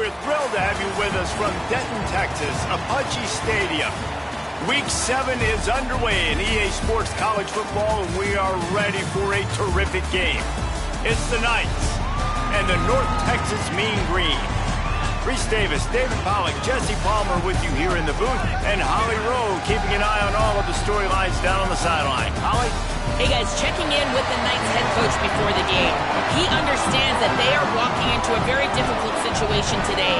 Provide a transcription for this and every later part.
We're thrilled to have you with us from Denton, Texas, Apache Stadium. Week 7 is underway in EA Sports College Football, and we are ready for a terrific game. It's the Knights and the North Texas Mean Green. Reese Davis, David Pollack, Jesse Palmer with you here in the booth, and Holly Rowe keeping an eye on all of the storylines down on the sideline. Holly? Hey guys, checking in with the Knights head coach before the game. He understands that they are walking into a very difficult situation today.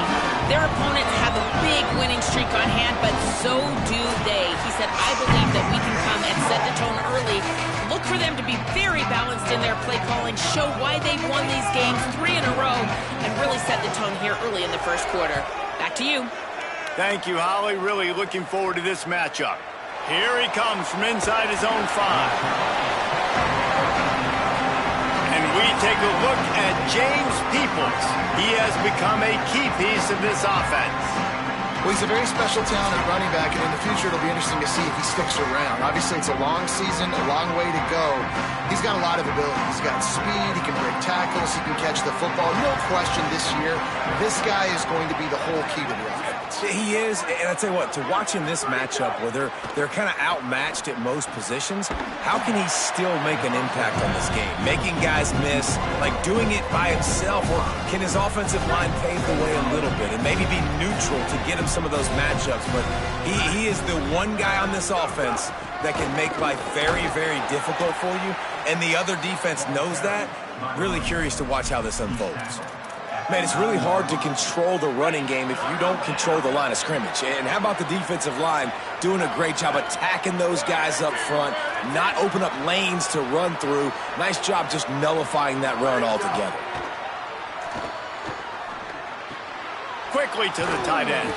Their opponents have a big winning streak on hand, but so do they. He said, I believe that we can come and set the tone early. Look for them to be very balanced in their play calling, show why they've won these games 3 in a row, and really set the tone here early in the first quarter. Back to you. Thank you, Holly. Really looking forward to this matchup. Here he comes from inside his own 5. And we take a look at James Peoples. He has become a key piece of this offense. Well, he's a very special talented running back, and in the future it'll be interesting to see if he sticks around. Obviously, it's a long season, a long way to go. He's got a lot of ability. He's got speed, he can break tackles, he can catch the football. No question this year, this guy is going to be the whole key to the offense. He is, and I tell you what, to watch in this matchup where they're kind of outmatched at most positions, how can he still make an impact on this game? Making guys miss, like doing it by himself, or can his offensive line pave the way a little bit and maybe be neutral to get him some of those matchups? But he is the one guy on this offense that can make life very, very difficult for you, and the other defense knows that. Really curious to watch how this unfolds. Man, it's really hard to control the running game if you don't control the line of scrimmage. And how about the defensive line doing a great job attacking those guys up front, not open up lanes to run through. Nice job just nullifying that run altogether. Quickly to the tight end.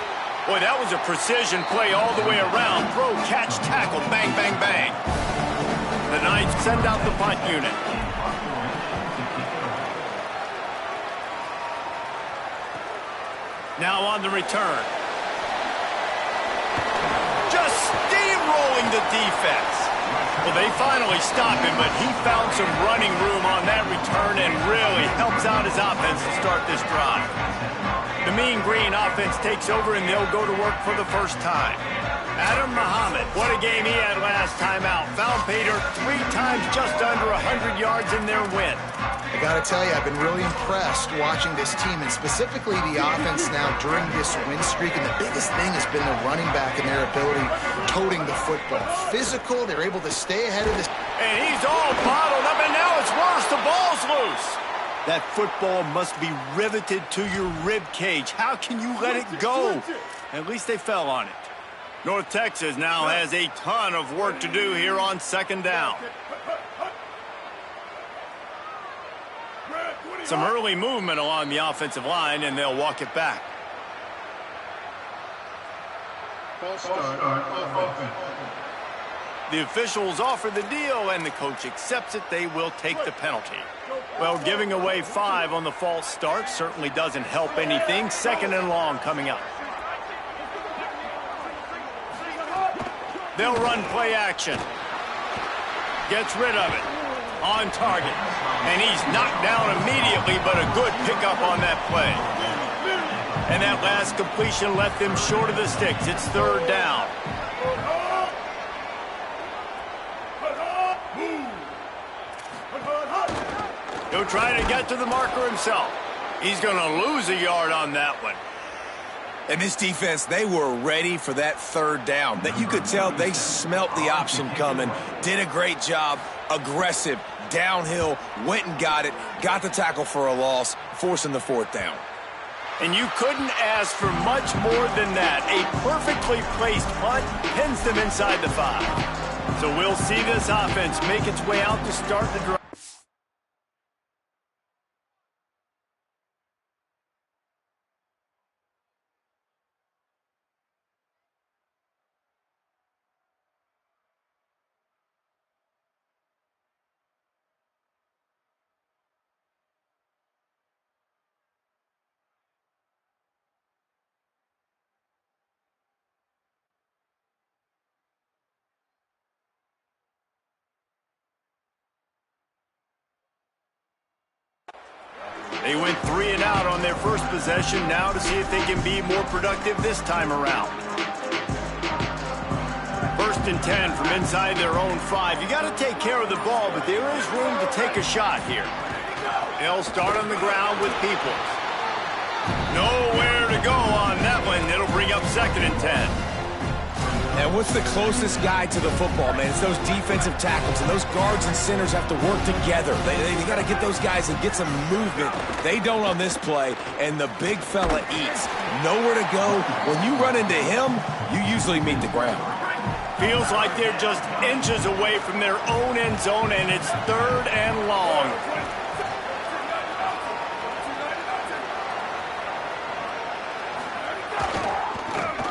Boy, that was a precision play all the way around. Throw, catch, tackle, bang, bang, bang. The Knights send out the punt unit. Now on the return. Just steamrolling the defense. Well, they finally stop him, but he found some running room on that return and really helps out his offense to start this drive. The Mean Green offense takes over, and they'll go to work for the first time. Adam Muhammad, what a game he had last time out. Found Pater 3 times, just under 100 yards in their win. I got to tell you, I've been really impressed watching this team, and specifically the offense now during this win streak. And the biggest thing has been the running back and their ability toting the football. Physical, they're able to stay ahead of this. And he's all bottled up, and now it's worse. The ball's loose. That football must be riveted to your rib cage. How can you let it go? At least they fell on it. North Texas now has a ton of work to do here on second down. Some early movement along the offensive line, and they'll walk it back. The officials offer the deal, and the coach accepts it. They will take the penalty. Well, giving away 5 on the false start certainly doesn't help anything. 2nd and long coming up. They'll run play action. Gets rid of it. On target. And he's knocked down immediately, but a good pickup on that play. And that last completion left them short of the sticks. It's 3rd down. He'll try to get to the marker himself. He's going to lose a yard on that one. And this defense, they were ready for that 3rd down. That you could tell they smelt the option coming, did a great job, aggressive, downhill, went and got it, got the tackle for a loss, forcing the 4th down. And you couldn't ask for much more than that. A perfectly placed punt pins them inside the 5. So we'll see this offense make its way out to start the drive. They went 3 and out on their first possession, now to see if they can be more productive this time around. 1st and 10 from inside their own 5. You got to take care of the ball, but there is room to take a shot here. They'll start on the ground with Peoples. Nowhere to go on that one. It'll bring up 2nd and 10. And what's the closest guy to the football, man? It's those defensive tackles, and those guards and centers have to work together. They got to get those guys and get some movement. They don't on this play, and the big fella eats. Nowhere to go. When you run into him, you usually meet the ground. Feels like they're just inches away from their own end zone, and it's 3rd and long.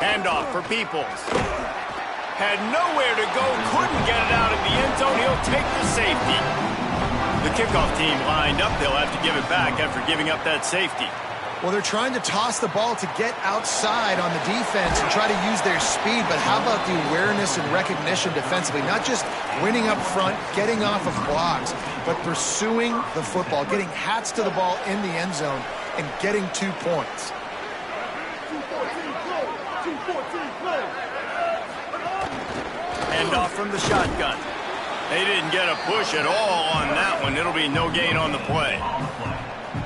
Handoff for Peoples. Had nowhere to go, couldn't get it out of the end zone. He'll take the safety. The kickoff team lined up. They'll have to give it back after giving up that safety. Well, they're trying to toss the ball to get outside on the defense and try to use their speed, but how about the awareness and recognition defensively? Not just winning up front, getting off of blocks, but pursuing the football, getting hats to the ball in the end zone, and getting 2 points. Handoff from the shotgun. They didn't get a push at all on that one. It'll be no gain on the play.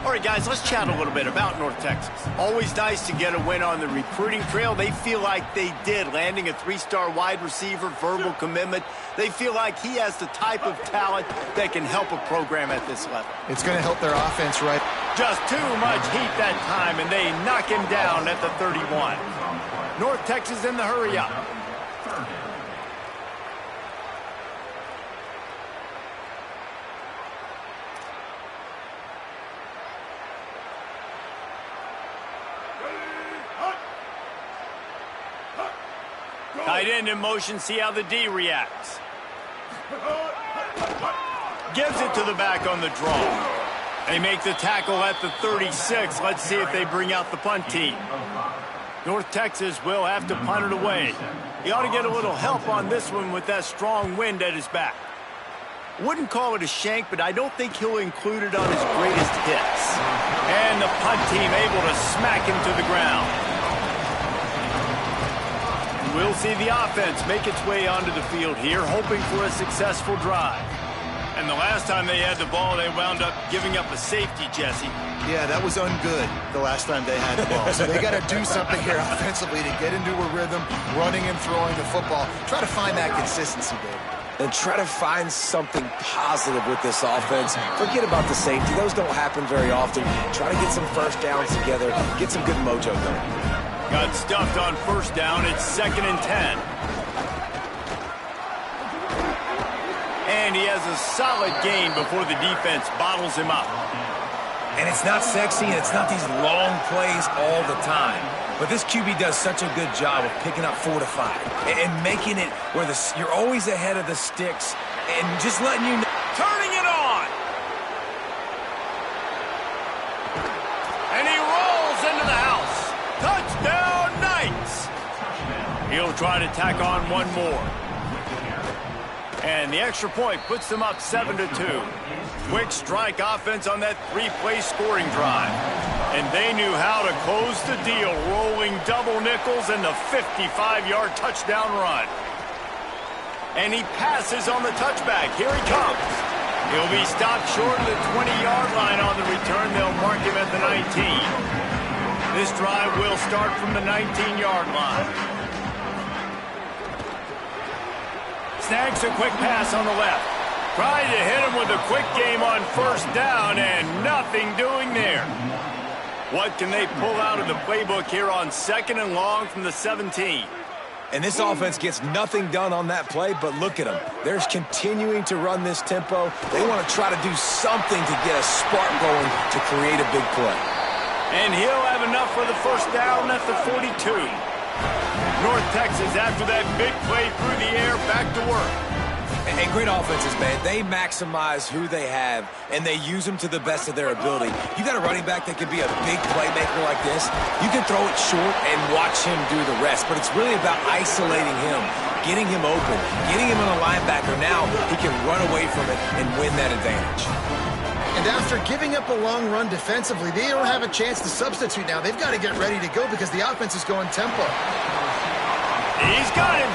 All right, guys, let's chat a little bit about North Texas. Always nice to get a win on the recruiting trail. They feel like they did, landing a 3-star wide receiver, verbal commitment. They feel like he has the type of talent that can help a program at this level. It's going to help their offense, right? Just too much heat that time, and they knock him down at the 31. North Texas in the hurry-up. Tight end in motion, see how the D reacts. Gives it to the back on the draw. They make the tackle at the 36. Let's see if they bring out the punt team. North Texas will have to punt it away. He ought to get a little help on this one with that strong wind at his back. Wouldn't call it a shank, but I don't think he'll include it on his greatest hits. And the punt team able to smack him to the ground. We'll see the offense make its way onto the field here, hoping for a successful drive. And the last time they had the ball, they wound up giving up a safety, Jesse. Yeah, that was ungood the last time they had the ball. So they got to do something here offensively to get into a rhythm, running and throwing the football. Try to find that consistency, David. And try to find something positive with this offense. Forget about the safety. Those don't happen very often. Try to get some first downs together, get some good mojo going. Got stuffed on 1st down. It's 2nd and 10. And he has a solid gain before the defense bottles him up. And it's not sexy, and it's not these long plays all the time. But this QB does such a good job of picking up 4 to 5 and making it where you're always ahead of the sticks and just letting you know. Turning it on. And he rolls into the house. Touchdown, Knights. He'll try to tack on one more. And the extra point puts them up 7-2. Quick strike offense on that 3-play scoring drive. And they knew how to close the deal, rolling double nickels and the 55-yard touchdown run. And he passes on the touchback. Here he comes. He'll be stopped short of the 20-yard line on the return. They'll mark him at the 19. This drive will start from the 19-yard line. Snags a quick pass on the left. Tried to hit him with a quick game on 1st down, and nothing doing there. What can they pull out of the playbook here on 2nd and long from the 17? And this offense gets nothing done on that play, but look at them. They're continuing to run this tempo. They want to try to do something to get a spark going to create a big play. And he'll have enough for the 1st down at the 42. North Texas, after that big play through the air, back to work. And great offenses, man. They maximize who they have, and they use them to the best of their ability. You got a running back that could be a big playmaker like this. You can throw it short and watch him do the rest, but it's really about isolating him, getting him open, getting him on a linebacker. Now he can run away from it and win that advantage. And after giving up a long run defensively, they don't have a chance to substitute now. They've got to get ready to go because the offense is going tempo. He's got him.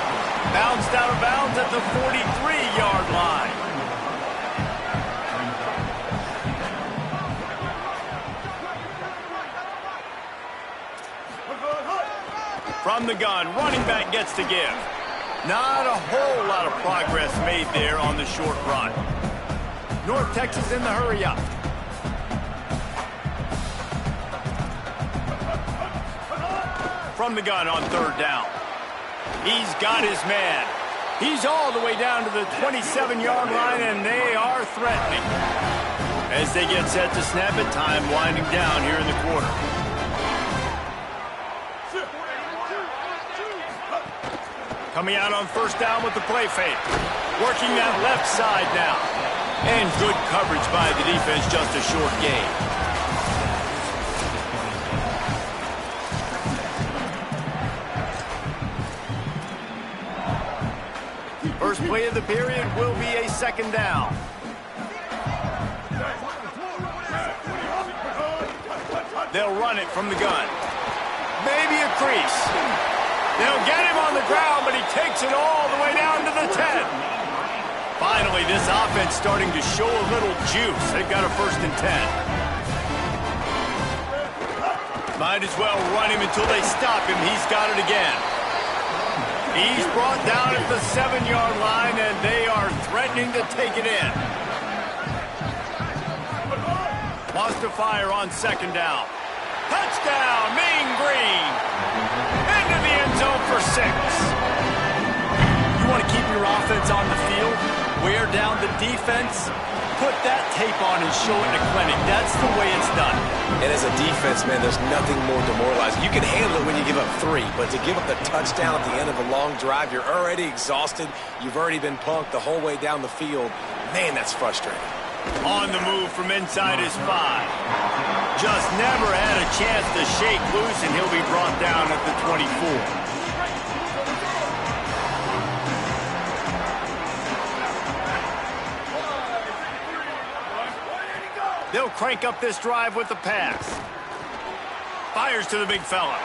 Bounced out of bounds at the 43-yard line. From the gun, running back gets to give. Not a whole lot of progress made there on the short run. North Texas in the hurry up. From the gun on third down. He's got his man. He's all the way down to the 27-yard line, and they are threatening. As they get set to snap it, time winding down here in the quarter. Coming out on first down with the play fake. Working that left side now. And good coverage by the defense, just a short gain. First play of the period will be a second down. They'll run it from the gun. Maybe a crease. They'll get him on the ground, but he takes it all the way down to the 10. Finally, this offense starting to show a little juice. They've got a 1st and 10. Might as well run him until they stop him. He's got it again. He's brought down at the 7-yard line, and they are threatening to take it in. Lost to fire on second down. Touchdown, Mean Green. Into the end zone for 6. You want to keep your offense on the field, wear down the defense, put that tape on and show it in a clinic. That's the way it's done. And as a defense, man, there's nothing more demoralizing. You can handle it when you give up 3, but to give up the touchdown at the end of a long drive, you're already exhausted. You've already been punked the whole way down the field. Man, that's frustrating. On the move from inside his 5. Just never had a chance to shake loose, and he'll be brought down at the 24. They'll crank up this drive with the pass. Fires to the big fella.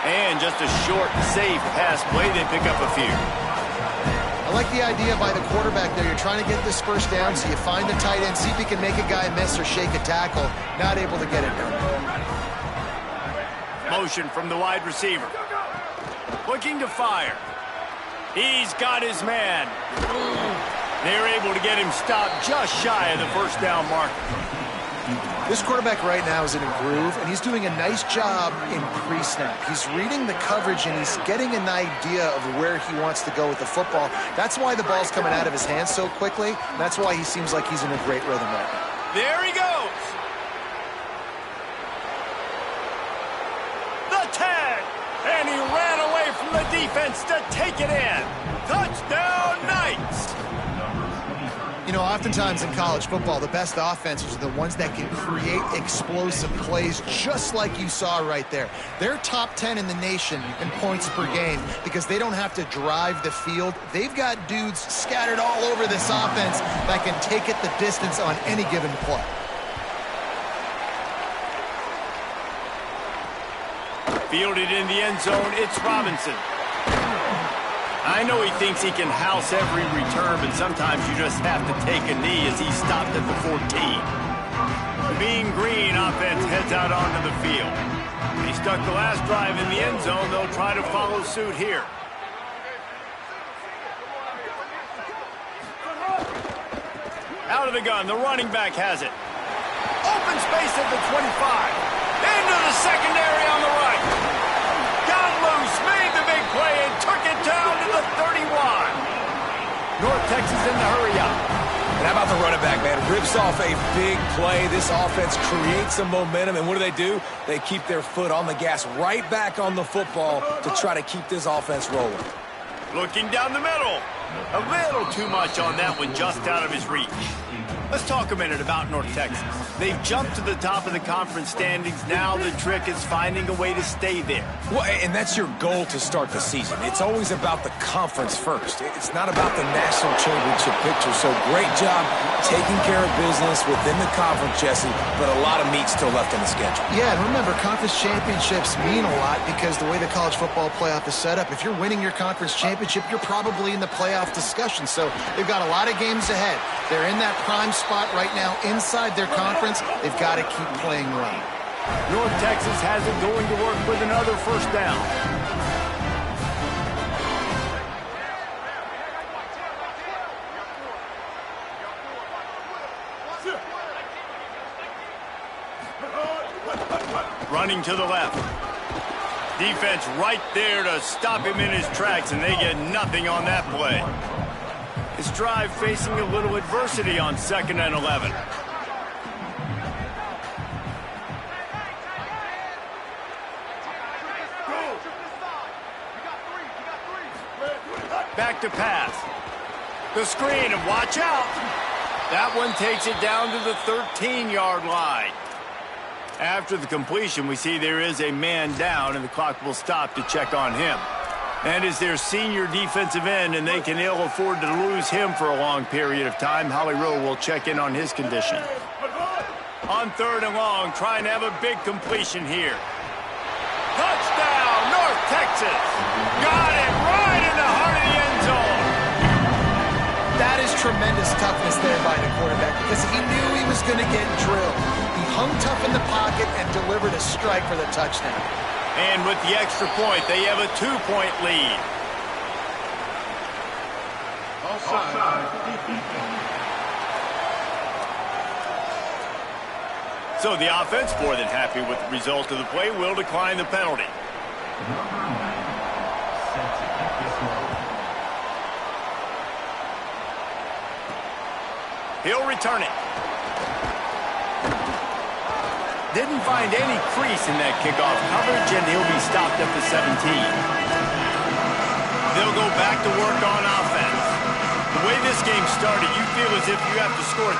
And just a short, safe pass play. They pick up a few. I like the idea by the quarterback there. You're trying to get this first down, so you find the tight end, see if he can make a guy miss or shake a tackle. Not able to get it done. Motion from the wide receiver. Looking to fire. He's got his man. They're able to get him stopped just shy of the first down marker. This quarterback right now is in a groove, and he's doing a nice job in pre-snap. He's reading the coverage, and he's getting an idea of where he wants to go with the football. That's why the ball's coming out of his hands so quickly. That's why he seems like he's in a great rhythm right now. There he goes. The tag. And he ran away from the defense to take it in. Touchdown, Knights. You know, oftentimes in college football, the best offenses are the ones that can create explosive plays, just like you saw right there. They're top 10 in the nation in points per game because they don't have to drive the field. They've got dudes scattered all over this offense that can take it the distance on any given play. Fielded in the end zone, it's Robinson. I know he thinks he can house every return, but sometimes you just have to take a knee as he stopped at the 14. The Mean Green offense heads out onto the field. He stuck the last drive in the end zone. They'll try to follow suit here. Out of the gun, the running back has it. Open space at the 25. Into the secondary on the right. Got loose, made the big play, and took it down to the 31. North Texas in the hurry up. And how about the running back, man? Rips off a big play. This offense creates some momentum, and what do? They keep their foot on the gas, right back on the football to try to keep this offense rolling. Looking down the middle. A little too much on that one, just out of his reach. Let's talk a minute about North Texas. They've jumped to the top of the conference standings. Now the trick is finding a way to stay there. Well, and that's your goal to start the season. It's always about the conference first. It's not about the national championship picture. So great job taking care of business within the conference, Jesse, but a lot of meat still left in the schedule. Yeah, and remember, conference championships mean a lot because the way the college football playoff is set up, if you're winning your conference championship, you're probably in the playoff discussion. So they've got a lot of games ahead. They're in that prime spot right now inside their conference. They've got to keep playing well. North Texas has it going to work with another first down. Running to the left. Defense right there to stop him in his tracks, and they get nothing on that play. His drive facing a little adversity on 2nd and 11. Back to pass. The screen, and watch out. That one takes it down to the 13-yard line. After the completion, we see there is a man down, and the clock will stop to check on him. And is their senior defensive end, and they can ill afford to lose him for a long period of time. Holly Rowe will check in on his condition. On 3rd and long, trying to have a big completion here. Touchdown, North Texas! Got it right in the heart of the end zone. That is tremendous toughness there by the quarterback because he knew he was going to get drilled. He hung tough in the pocket and delivered a strike for the touchdown. And with the extra point, they have a 2-point lead. So the offense, more than happy with the result of the play, will decline the penalty. He'll return it. Didn't find any crease in that kickoff coverage, and he'll be stopped at the 17. They'll go back to work on offense. The way this game started, you feel as if you have to score.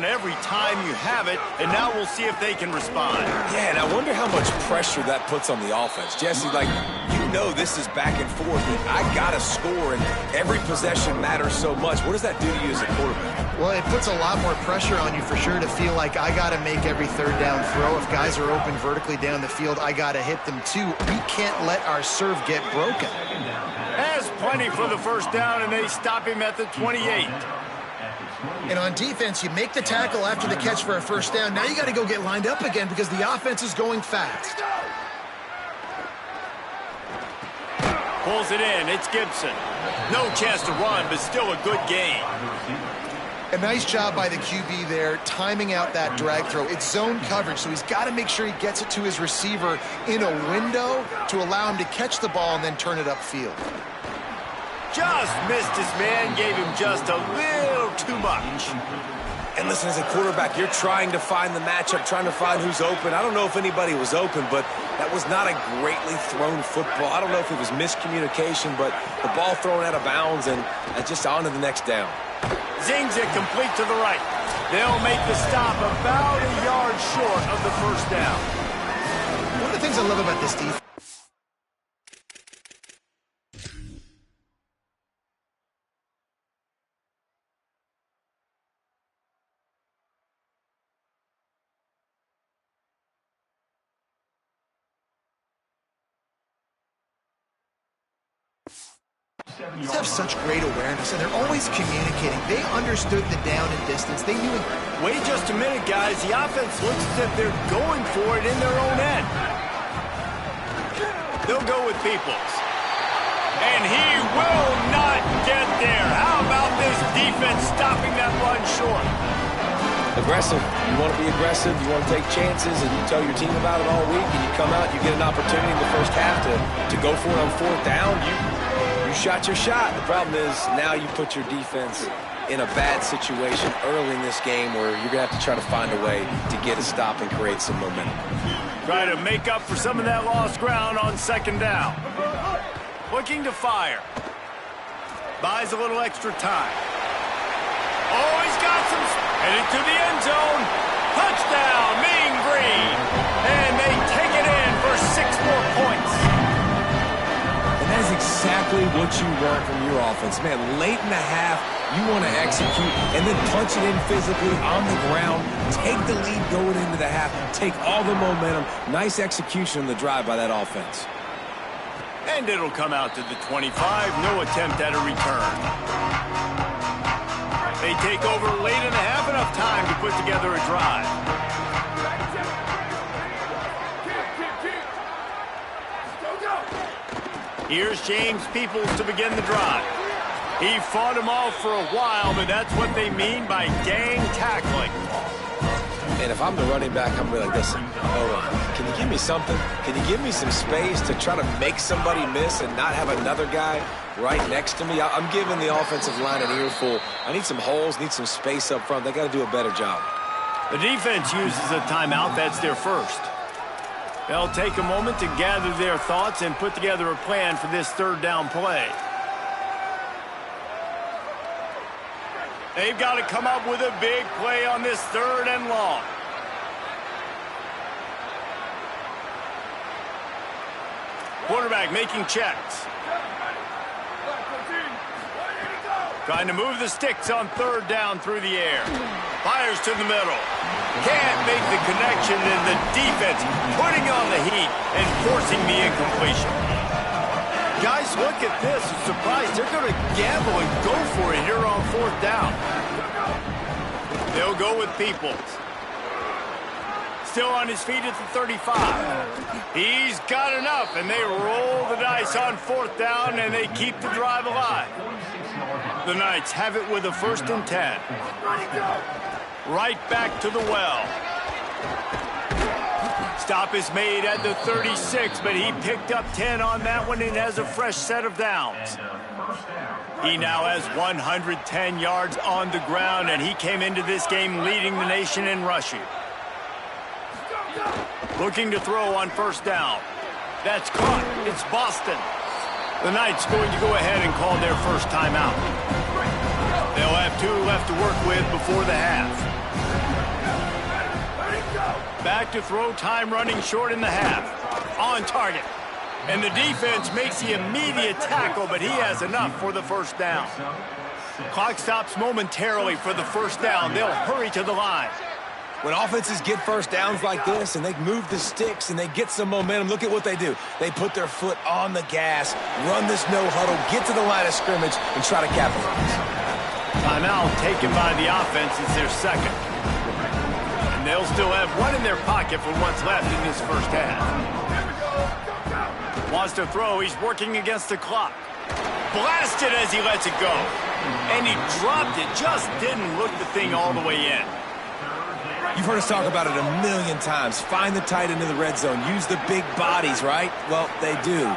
Every time you have it, and now we'll see if they can respond. Yeah, and I wonder how much pressure that puts on the offense. Jesse, like, you know this is back and forth, and I got to score, and every possession matters so much. What does that do to you as a quarterback? Well, it puts a lot more pressure on you for sure to feel like I got to make every 3rd down throw. If guys are open vertically down the field, I got to hit them too. We can't let our serve get broken. Has plenty for the first down, and they stop him at the 28. And on defense, you make the tackle after the catch for a first down. Now you got to go get lined up again because the offense is going fast. Pulls it in. It's Gibson. No chance to run, but still a good gain. A nice job by the QB there, timing out that drag throw. It's zone coverage, so he's got to make sure he gets it to his receiver in a window to allow him to catch the ball and then turn it upfield. Just missed his man, gave him just a little too much. And listen, as a quarterback, you're trying to find the matchup, trying to find who's open. I don't know if anybody was open, but that was not a greatly thrown football. I don't know if it was miscommunication, but the ball thrown out of bounds and just on to the next down. Zings it complete to the right. They'll make the stop about a yard short of the first down. One of the things I love about this defense, have such great awareness, and they're always communicating. They understood the down and distance. They knew it. Wait just a minute, guys. The offense looks as if they're going for it in their own end. They'll go with Peoples. And he will not get there. How about this defense stopping that run short? Aggressive. You want to be aggressive. You want to take chances, and you tell your team about it all week, and you come out, you get an opportunity in the first half to go for it on fourth down. You shot your shot. The problem is now you put your defense in a bad situation early in this game where you're going to have to try to find a way to get a stop and create some momentum. Try to make up for some of that lost ground on second down. Looking to fire. Buys a little extra time. Oh, he's got some. Headed to the end zone. Touchdown, Mean Green. And they take it in for 6 more points. And that is exactly what you want from your offense. Man, late in the half, you want to execute and then punch it in physically on the ground. Take the lead going into the half. Take all the momentum. Nice execution on the drive by that offense. And it'll come out to the 25. No attempt at a return. They take over late in the half. Enough time to put together a drive. Here's James Peoples to begin the drive. He fought him off for a while, but that's what they mean by gang tackling. And if I'm the running back, I'm going to be like, listen, hold on. Can you give me something? Can you give me some space to try to make somebody miss and not have another guy right next to me? I'm giving the offensive line an earful. I need some holes, need some space up front. They got to do a better job. The defense uses a timeout. That's their first. They'll take a moment to gather their thoughts and put together a plan for this third down play. They've got to come up with a big play on this third and long. Quarterback making checks. Trying to move the sticks on third down through the air. Fires to the middle. Can't make the connection, and the defense putting on the heat and forcing the incompletion. Guys, look at this. I'm surprised they're going to gamble and go for it here on fourth down. They'll go with Peoples. Still on his feet at the 35. He's got enough, and they roll the dice on fourth down, and they keep the drive alive. The Knights have it with a 1st and 10. Right back to the well. Stop is made at the 36, but he picked up 10 on that one and has a fresh set of downs. He now has 110 yards on the ground, and he came into this game leading the nation in rushing. Looking to throw on first down. That's caught. It's Boston. The Knights going to go ahead and call their first timeout. They'll have 2 left to work with before the half. Back to throw, time running short in the half. On target. And the defense makes the immediate tackle, but he has enough for the first down. Clock stops momentarily for the first down. They'll hurry to the line. When offenses get first downs like this and they move the sticks and they get some momentum, look at what they do. They put their foot on the gas, run this no huddle, get to the line of scrimmage, and try to capitalize. Timeout taken by the offense is their second. And they'll still have 1 in their pocket for what's left in this first half. Wants to throw. He's working against the clock. Blasted as he lets it go. And he dropped it. Just didn't look the thing all the way in. You've heard us talk about it a million times. Find the tight end in the red zone. Use the big bodies, right? Well, they do.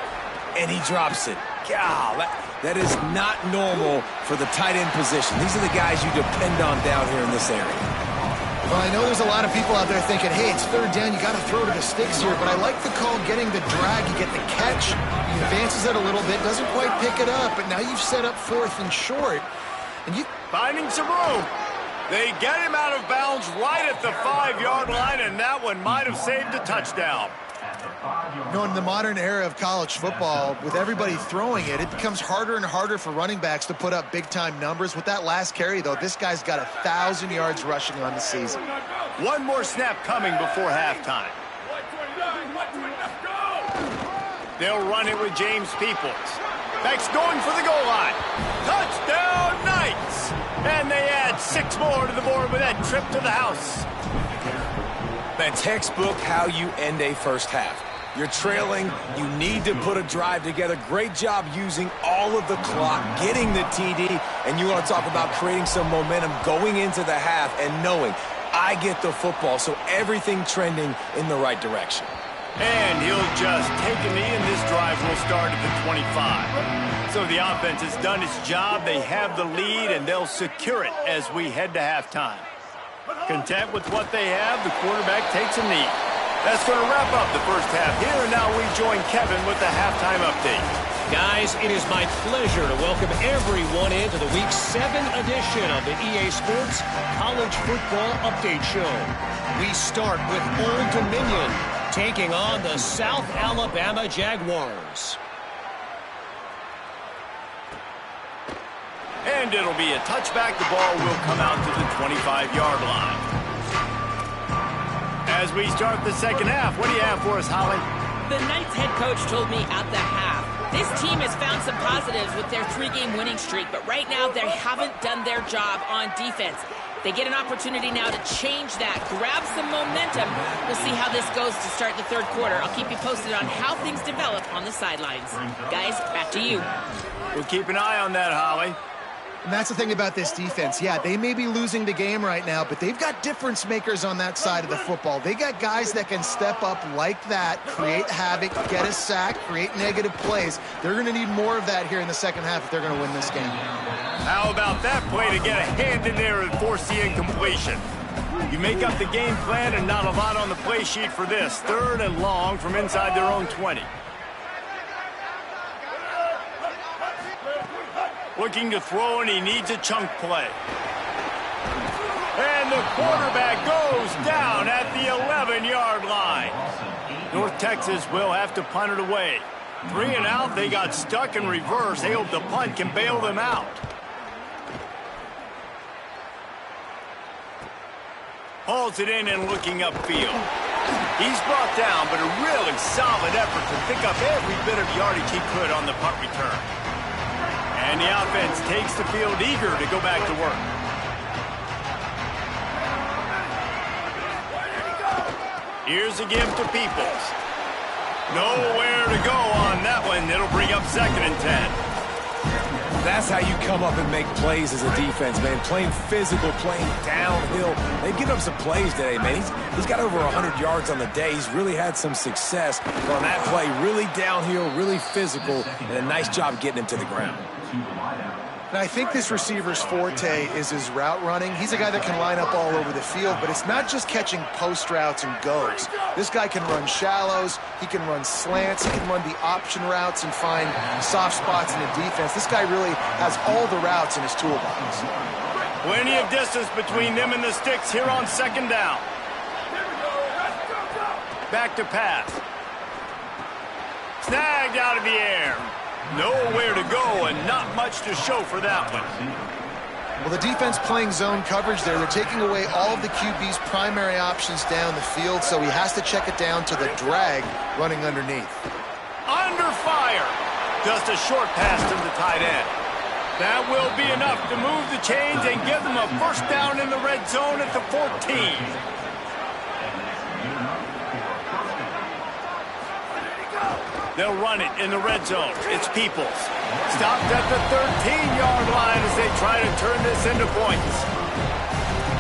And he drops it. God, that is not normal for the tight end position. These are the guys you depend on down here in this area. Well, I know there's a lot of people out there thinking, hey, it's third down, you got to throw to the sticks here, but I like the call getting the drag. You get the catch, he advances it a little bit, doesn't quite pick it up, but now you've set up 4th and short. And you finding some room. They get him out of bounds right at the 5-yard line, and that one might have saved a touchdown. You know, in the modern era of college football, with everybody throwing it, it becomes harder and harder for running backs to put up big-time numbers. With that last carry, though, this guy's got 1,000 yards rushing on the season. 1 more snap coming before halftime. They'll run it with James Peoples. Beck's going for the goal line. Touchdown, Knights! And they add 6 more to the board with that trip to the house. Man, textbook how you end a first half. You're trailing. You need to put a drive together. Great job using all of the clock, getting the TD, and you want to talk about creating some momentum going into the half and knowing I get the football, so everything trending in the right direction. And he'll just take a knee, and this drive will start at the 25. So the offense has done its job. They have the lead, and they'll secure it as we head to halftime. Content with what they have, the quarterback takes a knee. That's going to wrap up the first half here, and now we join Kevin with the halftime update. Guys, it is my pleasure to welcome everyone into the Week 7 edition of the EA Sports College Football Update Show. We start with Old Dominion taking on the South Alabama Jaguars. And it'll be a touchback. The ball will come out to the 25-yard line. As we start the second half, what do you have for us, Holly? The Knights head coach told me at the half, this team has found some positives with their 3-game winning streak, but right now they haven't done their job on defense. They get an opportunity now to change that, grab some momentum. We'll see how this goes to start the third quarter. I'll keep you posted on how things develop on the sidelines. Guys, back to you. We'll keep an eye on that, Holly. And that's the thing about this defense. Yeah, they may be losing the game right now, but they've got difference makers on that side of the football. They got guys that can step up like that, create havoc, get a sack, create negative plays. They're going to need more of that here in the second half if they're going to win this game. How about that play to get a hand in there and force the incompletion? You make up the game plan and not a lot on the play sheet for this. 3rd and long from inside their own 20. Looking to throw, and he needs a chunk play. And the quarterback goes down at the 11-yard line. North Texas will have to punt it away. 3 and out, they got stuck in reverse. They hope the punt can bail them out. Hauls it in and looking upfield. He's brought down, but a really solid effort to pick up every bit of yardage he could on the punt return. And the offense takes the field eager to go back to work. Here's a give to Peoples. Nowhere to go on that one. It'll bring up 2nd and 10. That's how you come up and make plays as a defense, man. Playing physical, playing downhill. They've given up some plays today, man. He's got over 100 yards on the day. He's really had some success on that play. Really downhill, really physical, and a nice job getting him to the ground. And I think this receiver's forte is his route running. He's a guy that can line up all over the field, but it's not just catching post routes and goes. This guy can run shallows, he can run slants, he can run the option routes and find soft spots in the defense. This guy really has all the routes in his toolbox. Plenty of distance between them and the sticks here on 2nd down. Back to pass. Snagged out of the air. Nowhere to go and not much to show for that one. Well, the defense playing zone coverage there. They're taking away all of the QB's primary options down the field, so he has to check it down to the drag running underneath. Under fire. Just a short pass to the tight end. That will be enough to move the chains and give them a first down in the red zone at the 14. They'll run it in the red zone. It's Peoples. Stopped at the 13-yard line as they try to turn this into points.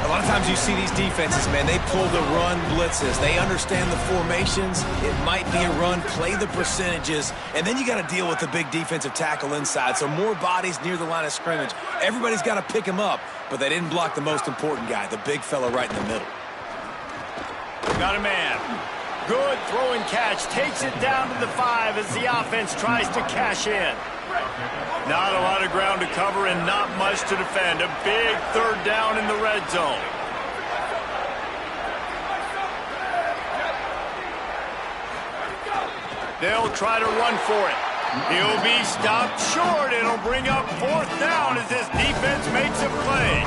A lot of times you see these defenses, man, they pull the run blitzes. They understand the formations. It might be a run, play the percentages, and then you got to deal with the big defensive tackle inside. So more bodies near the line of scrimmage. Everybody's got to pick him up, but they didn't block the most important guy, the big fella right in the middle. Got a man. Good throw and catch. Takes it down to the 5 as the offense tries to cash in. Not a lot of ground to cover and not much to defend. A big 3rd down in the red zone. They'll try to run for it. He'll be stopped short. It'll bring up 4th down as this defense makes a play.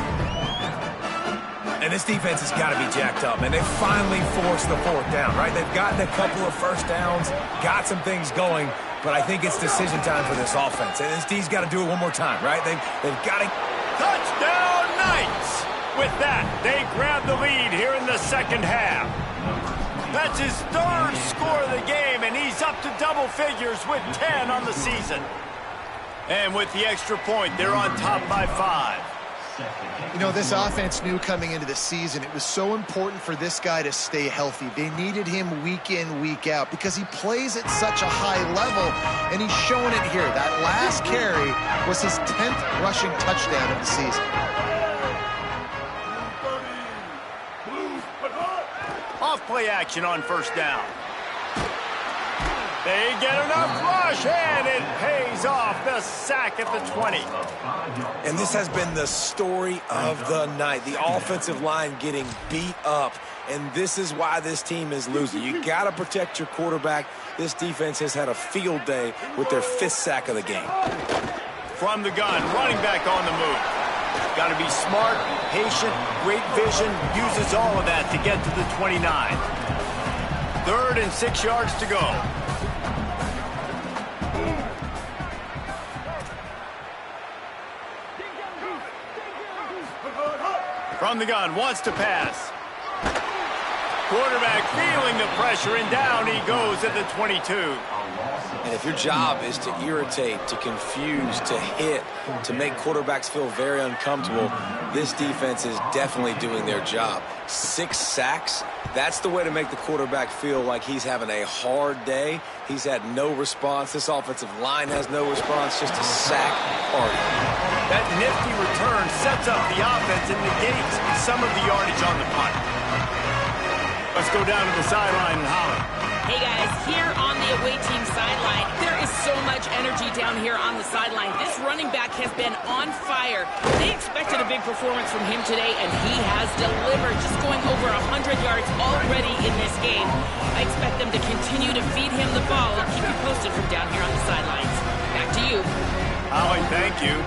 And this defense has got to be jacked up, and they finally forced the 4th down, right? They've gotten a couple of first downs, got some things going, but I think it's decision time for this offense. And this D's got to do it one more time, right? They've got to... Touchdown, Knights! With that, they grab the lead here in the second half. That's his 3rd score of the game, and he's up to double figures with 10 on the season. And with the extra point, they're on top by 5. You know, this offense knew coming into the season it was so important for this guy to stay healthy. They needed him week in, week out because he plays at such a high level, and he's showing it here. That last carry was his 10th rushing touchdown of the season. Off-play action on first down. They get enough rush, and it pays off. The sack at the 20. And this has been the story of the night. The offensive line getting beat up, and this is why this team is losing. You got to protect your quarterback. This defense has had a field day with their 5th sack of the game. From the gun, running back on the move. Got to be smart, patient, great vision, uses all of that to get to the 29. 3rd and 6 yards to go. From the gun, wants to pass. Quarterback feeling the pressure, and down he goes at the 22. And if your job is to irritate, to confuse, to hit, to make quarterbacks feel very uncomfortable, this defense is definitely doing their job. 6 sacks, that's the way to make the quarterback feel like he's having a hard day. He's had no response. This offensive line has no response, just a sack party. That nifty return sets up the offense and negates some of the yardage on the punt. Let's go down to the sideline and holler. Hey guys, here on the away team sideline, there is so much energy down here on the sideline. This running back has been on fire. They expected a big performance from him today, and he has delivered, just going over 100 yards already in this game. I expect them to continue to feed him the ball and keep you posted from down here on the sidelines. Back to you. Howie, thank you.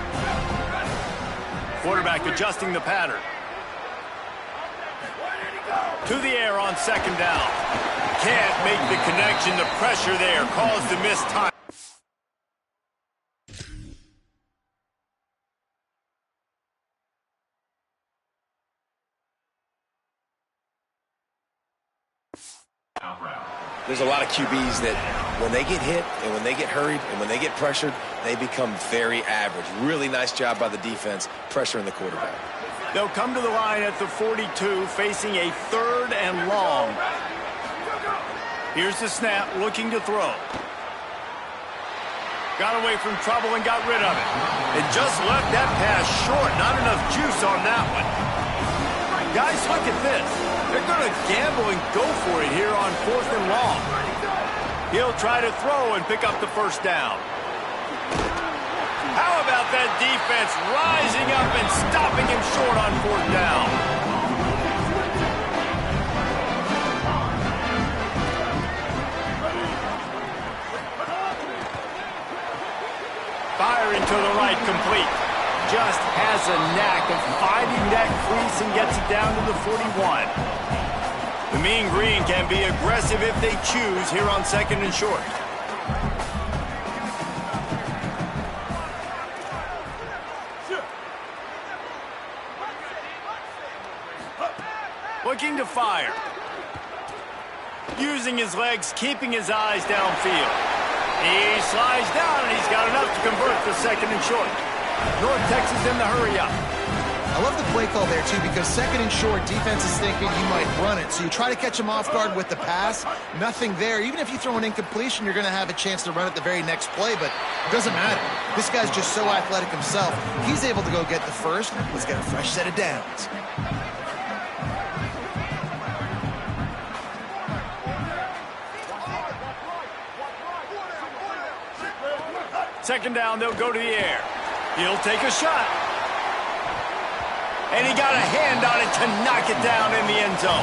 Quarterback adjusting the pattern. To the air on 2nd down. Can't make the connection. The pressure there caused the missed time. There's a lot of QBs that when they get hit and when they get hurried and when they get pressured, they become very average. Really nice job by the defense pressuring the quarterback. They'll come to the line at the 42, facing a 3rd and long. Here's the snap, looking to throw. Got away from trouble and got rid of it. And just left that pass short. Not enough juice on that one. Guys, look at this. They're going to gamble and go for it here on 4th and long. He'll try to throw and pick up the first down. How about that defense rising up and stopping him short on 4th down? Firing to the right, complete. Just has a knack of finding that crease and gets it down to the 41. The Mean Green can be aggressive if they choose here on 2nd and short. Looking to fire. Using his legs, keeping his eyes downfield. He slides down, and he's got enough to convert the 2nd and short. North Texas in the hurry up. I love the play call there, too, because 2nd and short, defense is thinking you might run it. So you try to catch him off guard with the pass. Nothing there. Even if you throw an incompletion, you're going to have a chance to run it the very next play, but it doesn't matter. This guy's just so athletic himself. He's able to go get the first. Let's get a fresh set of downs. Second down, they'll go to the air. He'll take a shot. And he got a hand on it to knock it down in the end zone.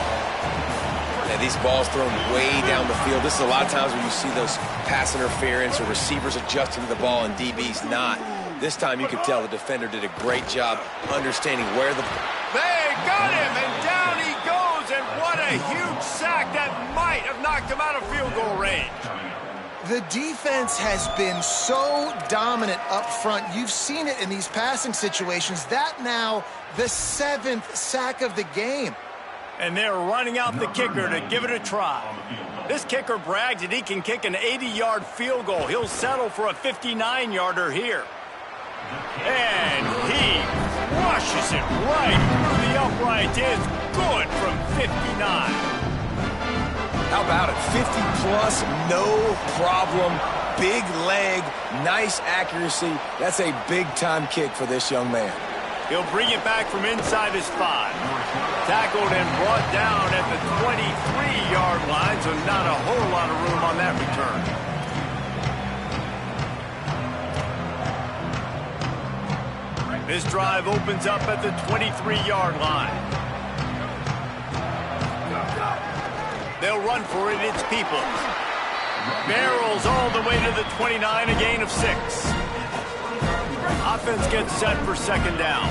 Yeah, these balls thrown way down the field. This is a lot of times when you see those pass interference or receivers adjusting to the ball and DBs not. This time you could tell the defender did a great job understanding where the... They got him, and down he goes, and what a huge sack that might have knocked him out of field goal range. The defense has been so dominant up front. You've seen it in these passing situations. That now the 7th sack of the game. And they're running out the kicker to give it a try. This kicker brags that he can kick an 80-yard field goal. He'll settle for a 59-yarder here. And he Crushes it right through the upright. Is good from 59. How about it? 50-plus, no problem. Big leg, nice accuracy. That's a big-time kick for this young man. He'll bring it back from inside his 5. Tackled and brought down at the 23-yard line, so not a whole lot of room on that return. This drive opens up at the 23-yard line. They'll run for it. It's Peoples. Barrels all the way to the 29, a gain of 6. Offense gets set for second down.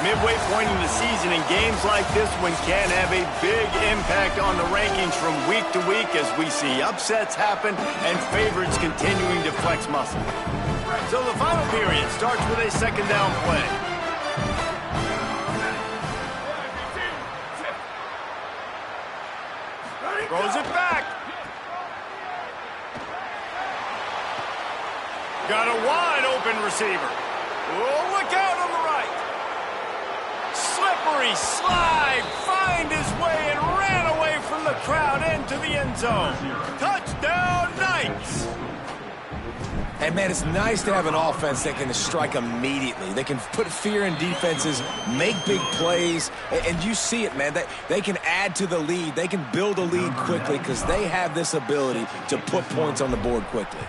Midway point in the season, and games like this one can have a big impact on the rankings from week to week as we see upsets happen and favorites continuing to flex muscle. So the final period starts with a second down play. Throws it back. Got a wide open receiver. Oh, look out on the right. Slippery slide, find his way and ran away from the crowd into the end zone. Touchdown, Knights. And, man, it's nice to have an offense that can strike immediately. They can put fear in defenses, make big plays, and you see it, man. They can add to the lead. They can build a lead quickly because they have this ability to put points on the board quickly.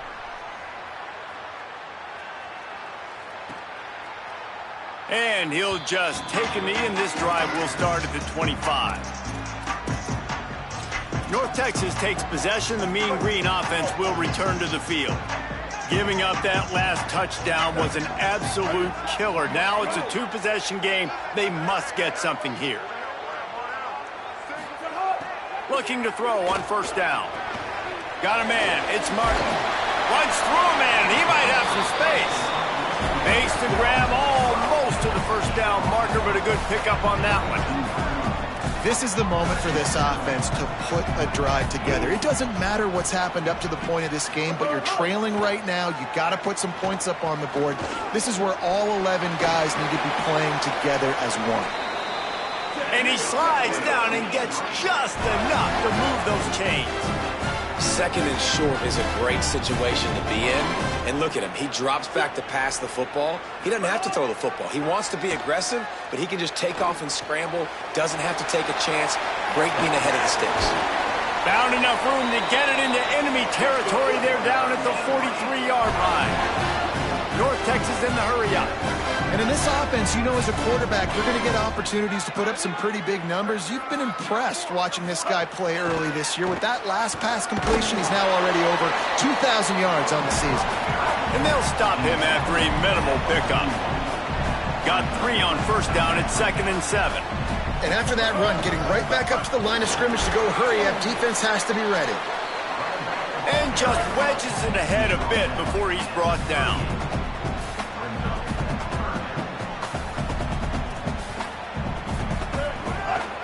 And he'll just take a knee, and this drive will start at the 25. North Texas takes possession. The Mean Green offense will return to the field. Giving up that last touchdown was an absolute killer. Now it's a 2-possession game. They must get something here. Looking to throw on first down. Got a man. It's Martin. Runs through a man. He might have some space. Makes the grab almost to the first down marker, but a good pickup on that one. This is the moment for this offense to put a drive together. It doesn't matter what's happened up to the point of this game, but you're trailing right now. You got to put some points up on the board. This is where all 11 guys need to be playing together as one. And he slides down and gets just enough to move those chains. Second and short is a great situation to be in. And look at him. He drops back to pass the football. He doesn't have to throw the football. He wants to be aggressive, but he can just take off and scramble. Doesn't have to take a chance. Great being ahead of the sticks. Found enough room to get it into enemy territory. They're down at the 43-yard line. North Texas in the hurry-up. And in this offense, you know, as a quarterback, you're going to get opportunities to put up some pretty big numbers. You've been impressed watching this guy play early this year. With that last pass completion, he's now already over 2,000 yards on the season. And they'll stop him after a minimal pickup. Got 3 on first down at 2nd and 7. And after that run, getting right back up to the line of scrimmage to go hurry up, defense has to be ready. And just wedges it ahead a bit before he's brought down.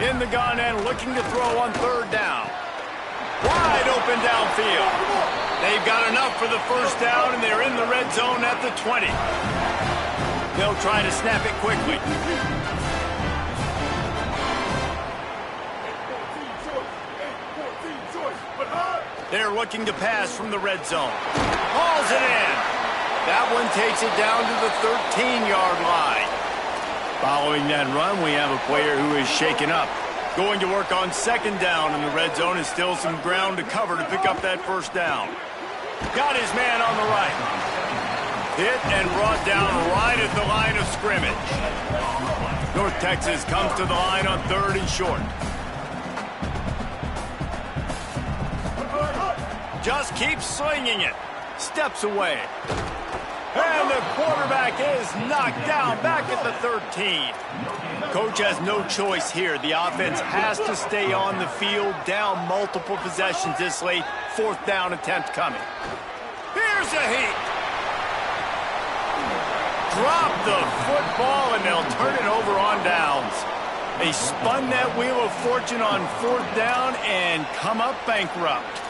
In the gun and looking to throw on third down. Wide open downfield. They've got enough for the first down, and they're in the red zone at the 20. They'll try to snap it quickly. They're looking to pass from the red zone. Hauls it in. That one takes it down to the 13-yard line. Following that run, we have a player who is shaken up. Going to work on second down in the red zone, and still some ground to cover to pick up that first down. Got his man on the right. Hit and brought down right at the line of scrimmage. North Texas comes to the line on 3rd and short. Just keeps swinging it. Steps away. And the quarterback is knocked down back at the 13. Coach has no choice here. The offense has to stay on the field, down multiple possessions this late. 4th down attempt coming. Here's a heat. Drop the football, and they'll turn it over on downs. They spun that wheel of fortune on 4th down and come up bankrupt.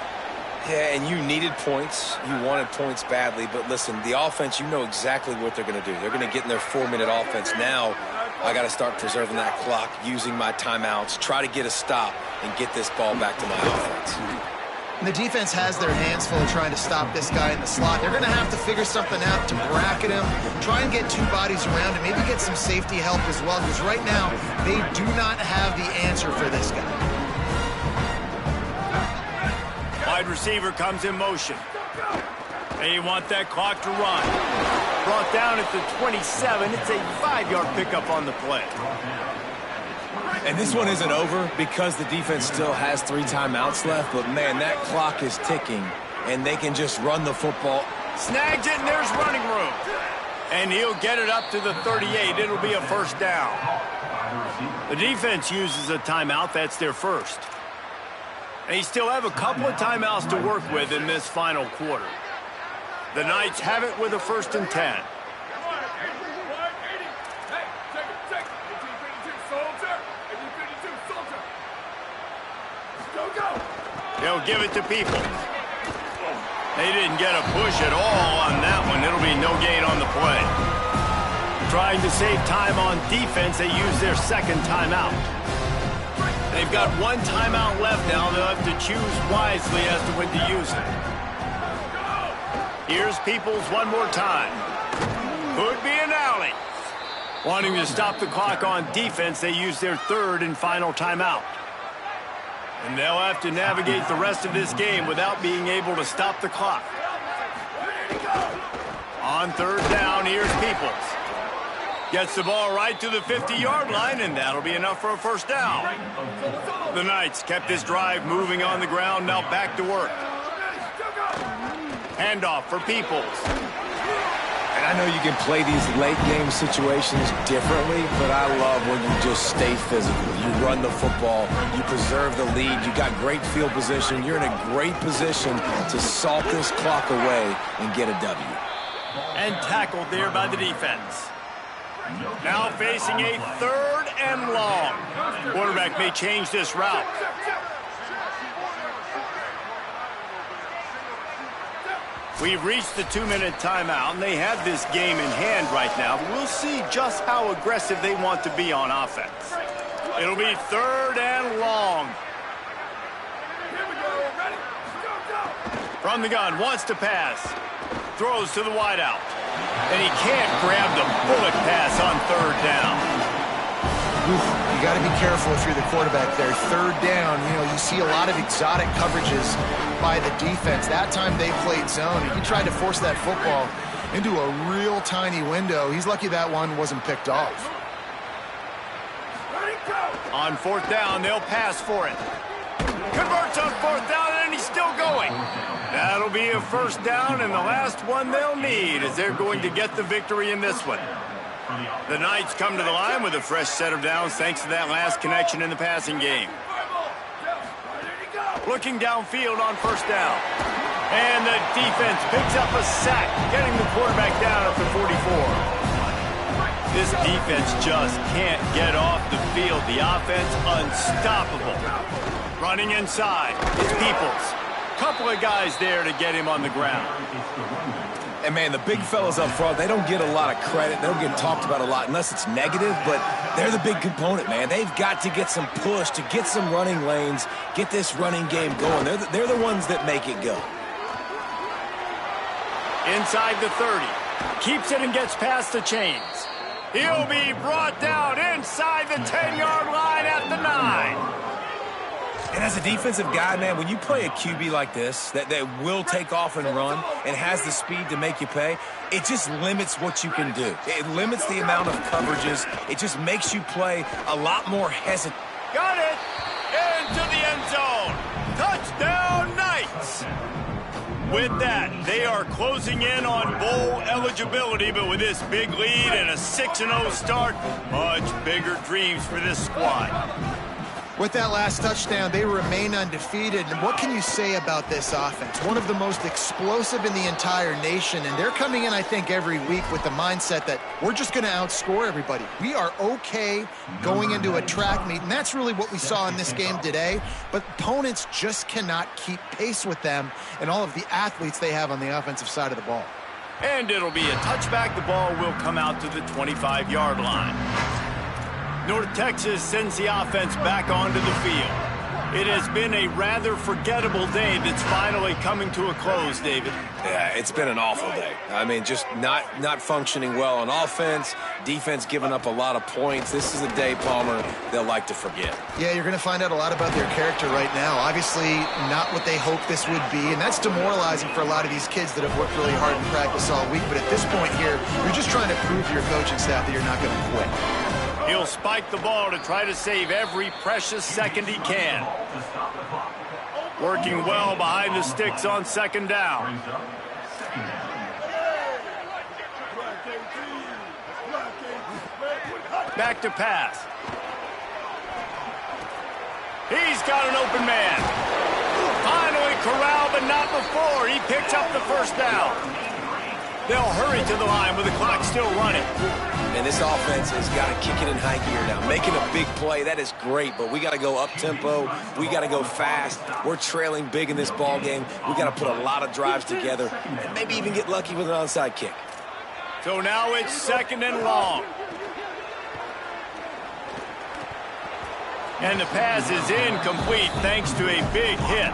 Yeah, and you needed points. You wanted points badly. But listen, the offense, you know exactly what they're going to do. They're going to get in their 4-minute offense. Now I got to start preserving that clock, using my timeouts, try to get a stop, and get this ball back to my offense. And the defense has their hands full trying to stop this guy in the slot. They're going to have to figure something out to bracket him, try and get two bodies around him, maybe get some safety help as well, because right now they do not have the answer for this guy. Wide receiver comes in motion. They want that clock to run. Brought down at the 27. It's a 5-yard pickup on the play. And this one isn't over because the defense still has 3 timeouts left. But, man, that clock is ticking, and they can just run the football. Snags it, and there's running room. And he'll get it up to the 38. It'll be a first down. The defense uses a timeout. That's their first. They still have a couple of timeouts to work with in this final quarter. The Knights have it with a 1st and 10. They'll give it to people. They didn't get a push at all on that one. It'll be no gain on the play. Trying to save time on defense, they use their 2nd timeout. They've got 1 timeout left now. They'll have to choose wisely as to when to use it. Here's Peoples one more time. Could be an alley. Wanting to stop the clock on defense, they use their 3rd and final timeout. And they'll have to navigate the rest of this game without being able to stop the clock. On 3rd down, here's Peoples. Gets the ball right to the 50-yard line, and that'll be enough for a first down. The Knights kept this drive moving on the ground, now back to work. Handoff for Peoples. And I know you can play these late-game situations differently, but I love when you just stay physical. You run the football, you preserve the lead, you got great field position. You're in a great position to salt this clock away and get a W. And tackled there by the defense. Now facing a 3rd and long. Quarterback may change this route. We've reached the 2-minute timeout, and they have this game in hand right now. But we'll see just how aggressive they want to be on offense. It'll be 3rd and long. From the gun, wants to pass. Throws to the wideout. And he can't grab the bullet pass on 3rd down. You got to be careful if you're the quarterback there. 3rd down, you see a lot of exotic coverages by the defense. That time they played zone. He tried to force that football into a real tiny window. He's lucky that one wasn't picked off. On 4th down, they'll pass for it. Converts on 4th down, and he's still going. That'll be a first down, and the last one they'll need as they're going to get the victory in this one. The Knights come to the line with a fresh set of downs thanks to that last connection in the passing game. Looking downfield on 1st down. And the defense picks up a sack, getting the quarterback down at the 44. This defense just can't get off the field. The offense unstoppable. Running inside is Peoples. Couple of guys there to get him on the ground. And, man, the big fellas up front, they don't get a lot of credit. They don't get talked about a lot unless it's negative, but they're the big component, man. They've got to get some push, to get some running lanes, get this running game going. They're the ones that make it go. Inside the 30. Keeps it and gets past the chains. He'll be brought down inside the 10-yard line at the 9. And as a defensive guy, man, when you play a QB like this that will take off and run and has the speed to make you pay, it just limits what you can do. It limits the amount of coverages. It just makes you play a lot more hesitant. Got it! Into the end zone! Touchdown, Knights! With that, they are closing in on bowl eligibility, but with this big lead and a 6-0 start, much bigger dreams for this squad. With that last touchdown, they remain undefeated. And what can you say about this offense? One of the most explosive in the entire nation. And they're coming in, I think, every week with the mindset that we're just going to outscore everybody. We are okay going into a track meet. And that's really what we saw in this game today. But opponents just cannot keep pace with them and all of the athletes they have on the offensive side of the ball. And it'll be a touchback. The ball will come out to the 25-yard line. North Texas sends the offense back onto the field. It has been a rather forgettable day that's finally coming to a close, David. Yeah, it's been an awful day. I mean, just not functioning well on offense, defense giving up a lot of points. This is a day, Palmer, they'll like to forget. Yeah, you're going to find out a lot about their character right now. Obviously, not what they hoped this would be, and that's demoralizing for a lot of these kids that have worked really hard in practice all week. But at this point here, you're just trying to prove to your coaching staff that you're not going to quit. He'll spike the ball to try to save every precious second he can. Working well behind the sticks on second down. Back to pass. He's got an open man. Finally corralled, but not before. He picks up the first down. They'll hurry to the line with the clock still running. And this offense has got to kick it in high gear now. Making a big play, that is great, but we got to go up-tempo. We got to go fast. We're trailing big in this ball game. We got to put a lot of drives together and maybe even get lucky with an onside kick. So now it's second and long. And the pass is incomplete thanks to a big hit.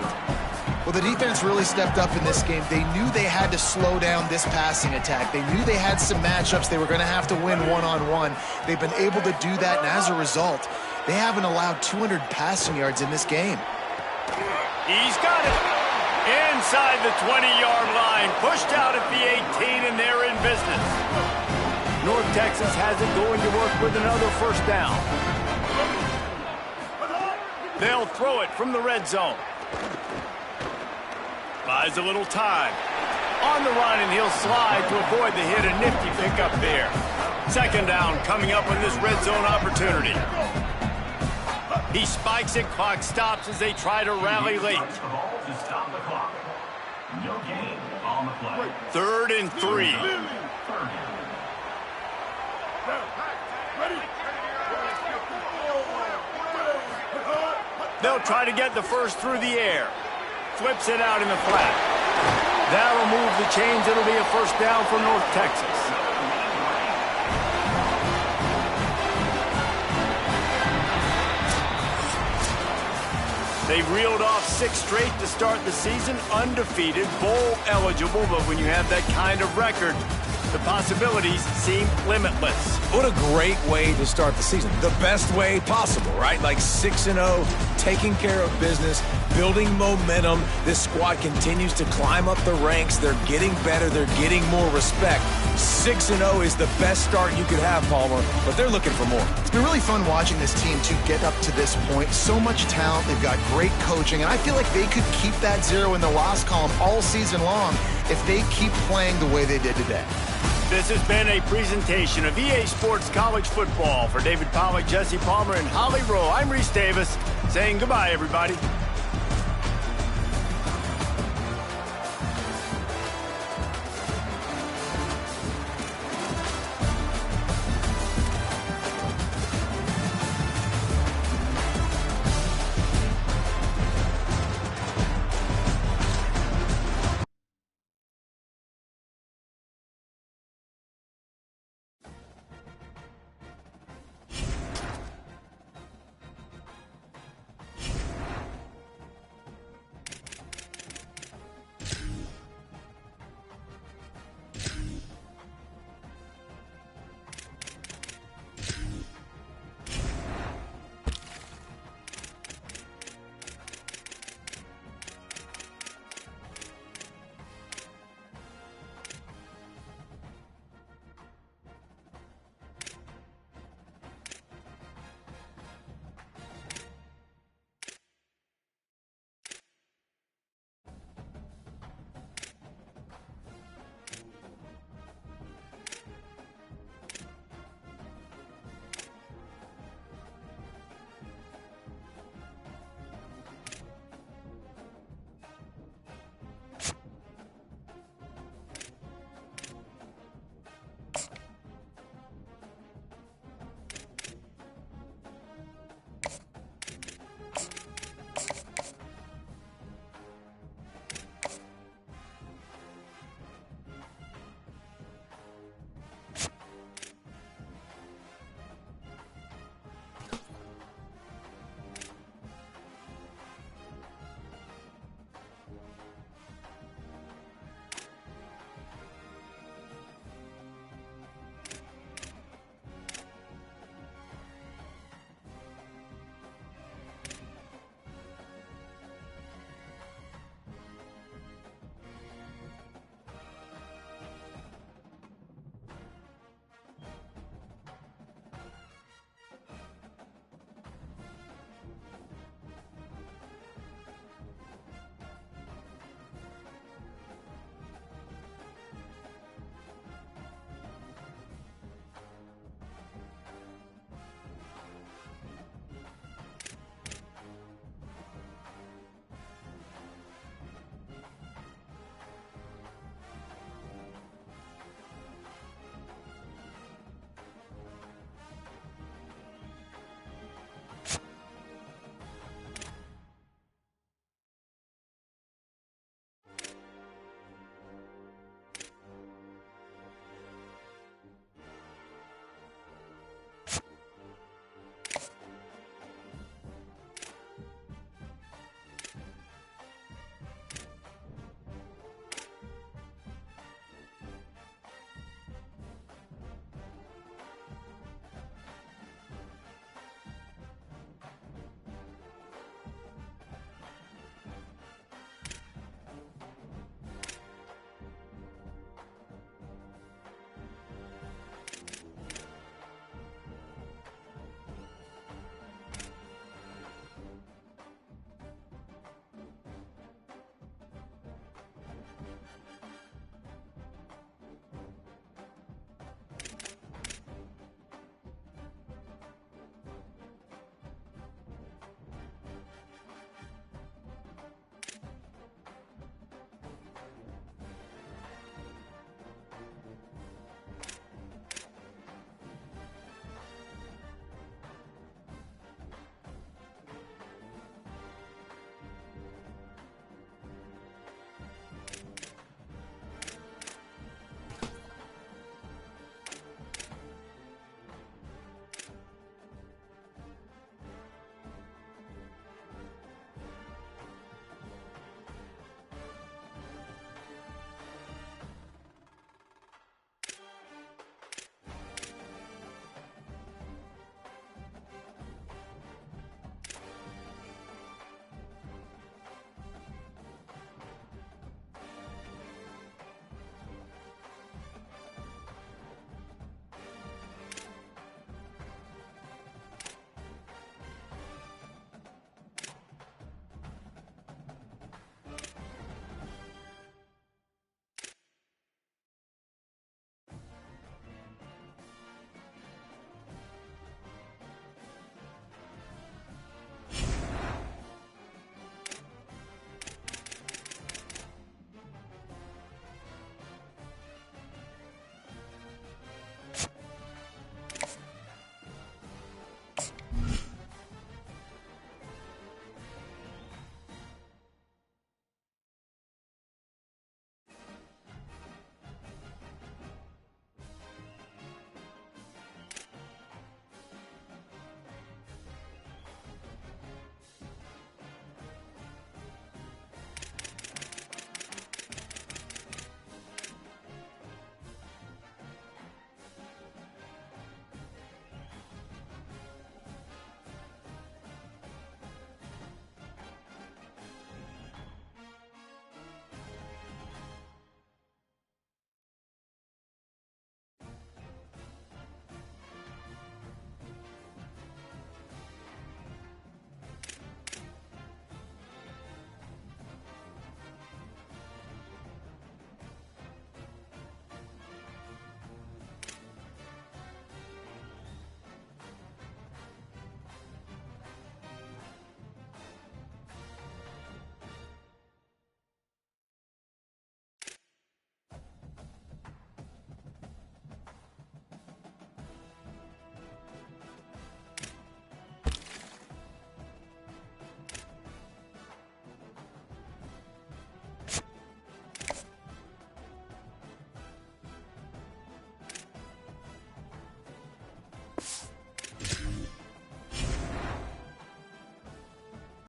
Well, the defense really stepped up in this game. They knew they had to slow down this passing attack. They knew they had some matchups they were going to have to win one-on-one. They've been able to do that, and as a result, they haven't allowed 200 passing yards in this game. He's got it. Inside the 20-yard line. Pushed out at the 18, and they're in business. North Texas has it going to work with another first down. They'll throw it from the red zone. Buys a little time. On the run, and he'll slide to avoid the hit. A nifty pickup there. Second down coming up on this red zone opportunity. He spikes it. Clock stops as they try to rally late. 3rd and 3. They'll try to get the first through the air. Flips it out in the flat. That'll move the chains. It'll be a first down for North Texas. They've reeled off 6 straight to start the season, undefeated, bowl eligible, but when you have that kind of record, the possibilities seem limitless. What a great way to start the season. The best way possible, right? Like 6-0, taking care of business, building momentum. This squad continues to climb up the ranks. They're getting better. They're getting more respect. 6-0 is the best start you could have, Palmer, but they're looking for more. It's been really fun watching this team to get up to this point. So much talent. They've got great coaching, and I feel like they could keep that 0 in the loss column all season long if they keep playing the way they did today. This has been a presentation of EA Sports College Football. For David Pollack, Jesse Palmer, and Holly Rowe, I'm Reese Davis saying goodbye, everybody.